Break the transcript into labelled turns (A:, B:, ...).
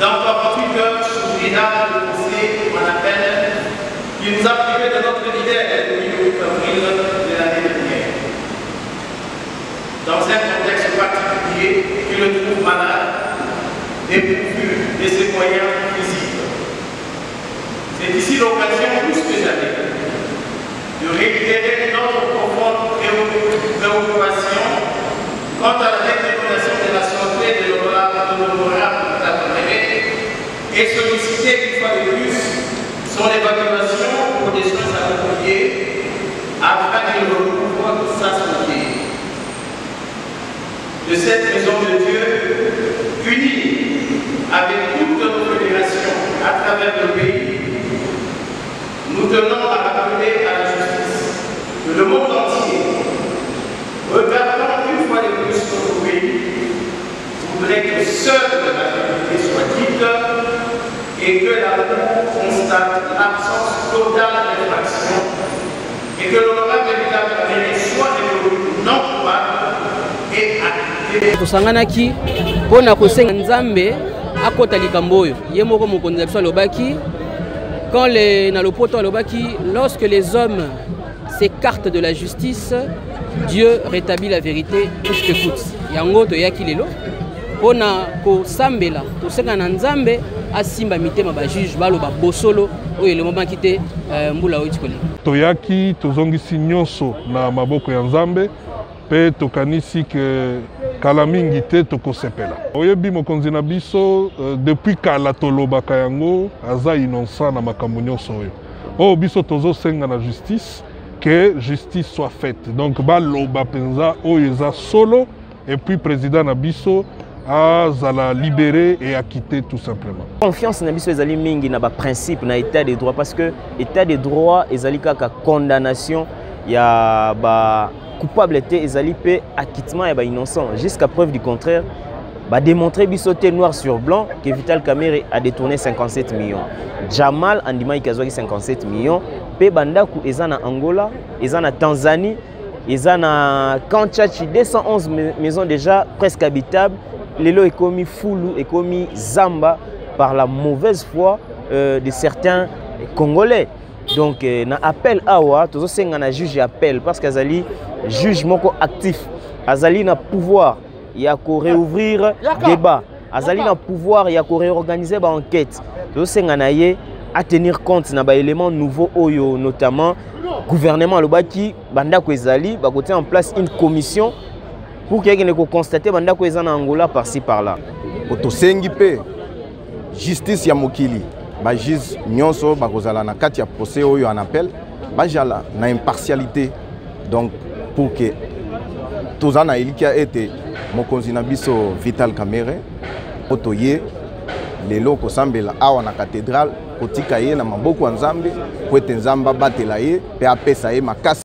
A: dans 48 heures, s'ouvrira le procès qu'on appelle, qui nous a privé de notre leader le 8 avril de l'année dernière. Dans un contexte particulier qui le trouve malade, dépourvu de ses moyens physiques. C'est ici l'occasion plus que jamais de réitérer notre profonde préoccupation quant à la dégradation de la santé de l'honorable et solliciter une fois de plus son évaluation pour des soins appropriés afin qu'il recouvre sa santé. De cette maison de Dieu, unie avec toutes nos fédérations à travers le pays, nous tenons à rappeler à la justice que le monde entier, regardant une fois de plus notre pays, voudrait que seule la vérité soit dite et que la Cour constate l'absence totale d'infraction et que l'honorable Vital soit reconnu non coupable et acquitté.
B: Tosanganaki pona kosenga Nzambe akota likambo oyo ye moko mokonzi na biso alobaki quand na lopoto alobaki lorsque les hommes s'écartent de la justice, Dieu rétablit la vérité coûte que coûte. Yango toyaki lelo pona kosambela tosenga na Nzambe asimba mitema ba juge baloba bosolo oyo le moment kité mbula oyo tikoli.
C: Toyaki tozongisi nyonso na maboko ya Nzambe pe tokanisi ke kala mingi te tokosepela. Oyebi mokonzi na biso depuis kala tolobaka yango aza innocent na makambo nyonso oyo. O biso tozosenga na justice que justice soit faite. Donc baloba penza oyo eza solo et puis président na biso la libérer et acquitter tout simplement.
D: Confiance na biso ezali mingi na ba principe na état de droit parce que état de droit ezali kaka condamnation ya ba coupable te ezali pe acquittement ya ba innocent jusqu'à preuve du contraire ba démontrer biso te noir sur blanc que Vital Kamerhe a détourné 57 millions. Jamal andima ikazwaki 57 millions pe bandaku eza na Angola, eza na Tanzanie, eza na Kanchachi 211 maisons déjà presque habitables. Lelo est commis Foulou et commis Zamba par la mauvaise foi de certains Congolais. Donc, na appel awa, tous ceux qui ont juge appel parce qu'Azali juge moko actif. Azali na pouvoir, il y a qu'à réouvrir débat. Azali na pouvoir, il y a qu'à réorganiser ba enquête. Tous ceux qui ont à tenir compte na ba éléments nouveaux oyo notamment gouvernement le baki banda ko ezali ba côté en place une commission pour quelqu'un ne constate banda ko ezana Angola par-ci par-là.
E: Otosengi pe justice ya mokili ba juge nyonso ba kozala na kati ya procès oyo en appel ba jala na impartialité donc pour que tozana elikia ete mokonzi na biso Vital Kamerhe otoye lelo kosambela awa na cathédrale kotika ye na maboko ya Nzambe po ete Nzamba batela ye pe apesa ye makasi.